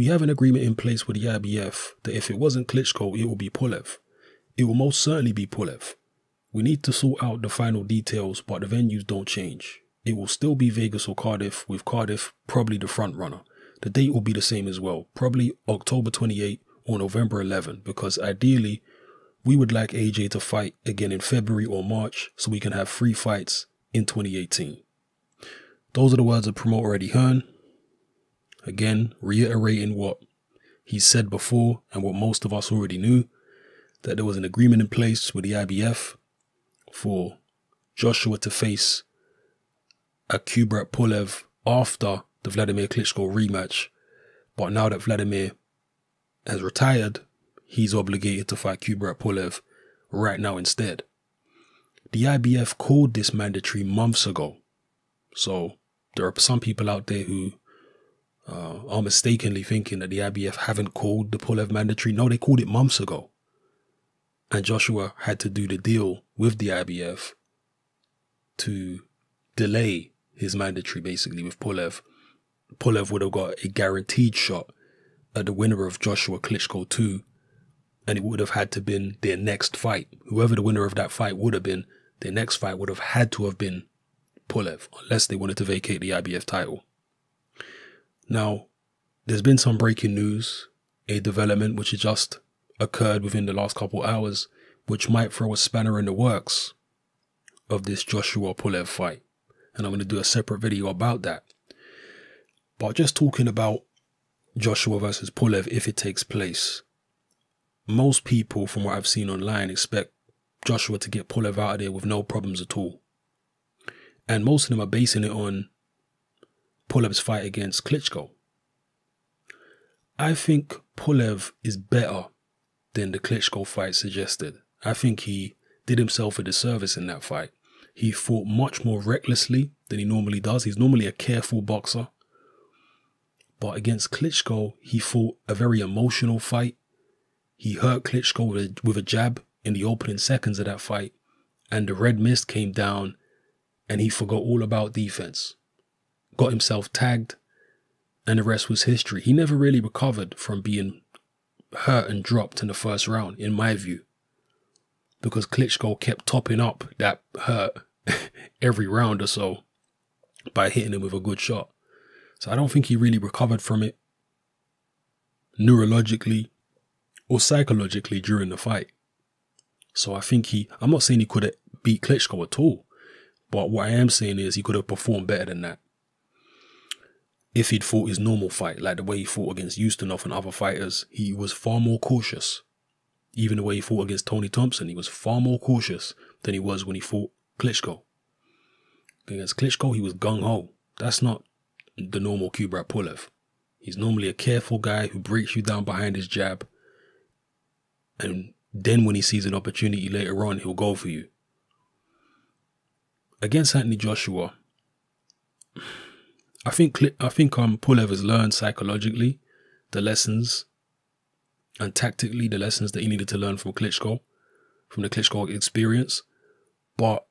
we have an agreement in place with the IBF that if it wasn't Klitschko, it will be Pulev. It will most certainly be Pulev. We need to sort out the final details, but the venues don't change. It will still be Vegas or Cardiff, with Cardiff probably the front runner. The date will be the same as well, probably October 28 or November 11, because ideally we would like AJ to fight again in February or March so we can have 3 fights in 2018. Those are the words of promoter Eddie Hearn. Again, reiterating what he said before and what most of us already knew, that there was an agreement in place with the IBF for Joshua to face a Kubrat Pulev after the Vladimir Klitschko rematch. But now that Vladimir has retired, he's obligated to fight Kubrat Pulev right now instead. The IBF called this mandatory months ago. So there are some people out there who are mistakenly thinking that the IBF haven't called the Pulev mandatory. No, they called it months ago. And Joshua had to do the deal with the IBF to delay his mandatory, basically, with Pulev. Pulev would have got a guaranteed shot at the winner of Joshua Klitschko 2, and it would have had to been their next fight. Whoever the winner of that fight would have been, their next fight would have had to have been Pulev, unless they wanted to vacate the IBF title. Now, there's been some breaking news, a development which has just occurred within the last couple hours, which might throw a spanner in the works of this Joshua Pulev fight. And I'm going to do a separate video about that. But just talking about Joshua versus Pulev, if it takes place, most people from what I've seen online expect Joshua to get Pulev out of there with no problems at all. And most of them are basing it on Pulev's fight against Klitschko. I think Pulev is better than the Klitschko fight suggested. I think he did himself a disservice in that fight. He fought much more recklessly than he normally does. He's normally a careful boxer. But against Klitschko, he fought a very emotional fight. He hurt Klitschko with a jab in the opening seconds of that fight. And the red mist came down and he forgot all about defense. Got himself tagged, and the rest was history. He never really recovered from being hurt and dropped in the first round, in my view, because Klitschko kept topping up that hurt every round or so by hitting him with a good shot. So I don't think he really recovered from it neurologically or psychologically during the fight. So I think I'm not saying he could have beat Klitschko at all, but what I am saying is he could have performed better than that if he'd fought his normal fight, like the way he fought against Ustinov and other fighters. He was far more cautious. Even the way he fought against Tony Thompson, he was far more cautious than he was when he fought Klitschko. Against Klitschko, he was gung-ho. That's not the normal Kubrat Pulev. He's normally a careful guy who breaks you down behind his jab, and then when he sees an opportunity later on, he'll go for you. Against Anthony Joshua, I think Pulev has learned psychologically the lessons and tactically the lessons that he needed to learn from Klitschko, from the Klitschko experience. But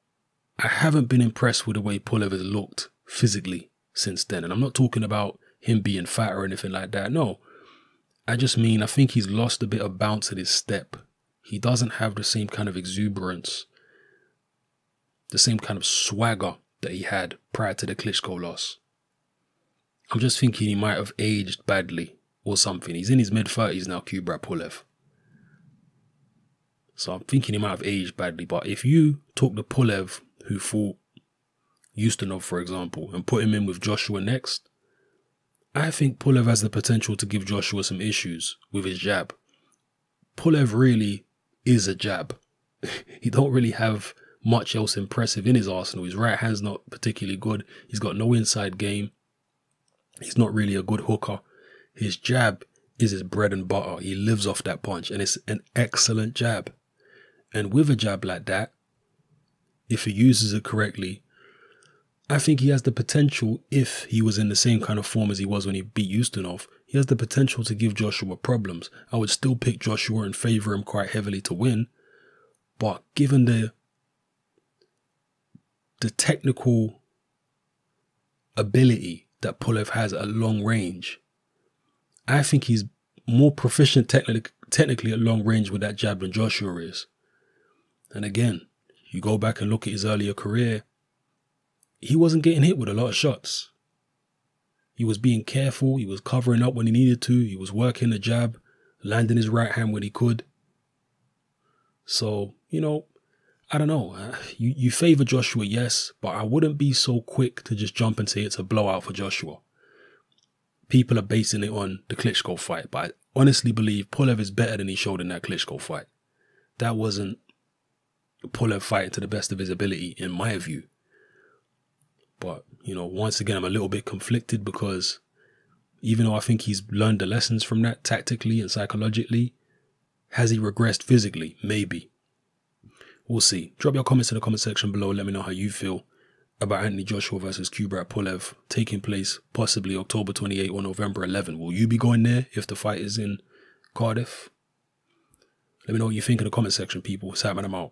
I haven't been impressed with the way Pulev has looked physically since then. And I'm not talking about him being fat or anything like that. No, I just mean I think he's lost a bit of bounce at his step. He doesn't have the same kind of exuberance, the same kind of swagger that he had prior to the Klitschko loss. I'm just thinking he might have aged badly or something. He's in his mid-30s now, Kubrat Pulev. So I'm thinking he might have aged badly. But if you took the Pulev who fought Ustinov, for example, and put him in with Joshua next, I think Pulev has the potential to give Joshua some issues with his jab. Pulev really is a jab. He don't really have much else impressive in his arsenal. His right hand's not particularly good. He's got no inside game. He's not really a good hooker. His jab is his bread and butter. He lives off that punch, and it's an excellent jab. And with a jab like that, if he uses it correctly, I think he has the potential, if he was in the same kind of form as he was when he beat Ustinov, he has the potential to give Joshua problems. I would still pick Joshua and favour him quite heavily to win. But given the technical ability that Pulev has at long range, I think he's more proficient technically at long range with that jab than Joshua is. And again, you go back and look at his earlier career, he wasn't getting hit with a lot of shots. He was being careful, he was covering up when he needed to, he was working the jab, landing his right hand when he could. So, you know, I don't know. You favour Joshua, yes, but I wouldn't be so quick to just jump and say it's a blowout for Joshua. People are basing it on the Klitschko fight, but I honestly believe Pulev is better than he showed in that Klitschko fight. That wasn't Pulev fighting to the best of his ability, in my view. But, you know, once again, I'm a little bit conflicted because even though I think he's learned the lessons from that tactically and psychologically, has he regressed physically? Maybe. We'll see. Drop your comments in the comment section below. Let me know how you feel about Anthony Joshua versus Kubrat Pulev taking place possibly October 28 or November 11. Will you be going there if the fight is in Cardiff? Let me know what you think in the comment section, people. Sam, and I'm out.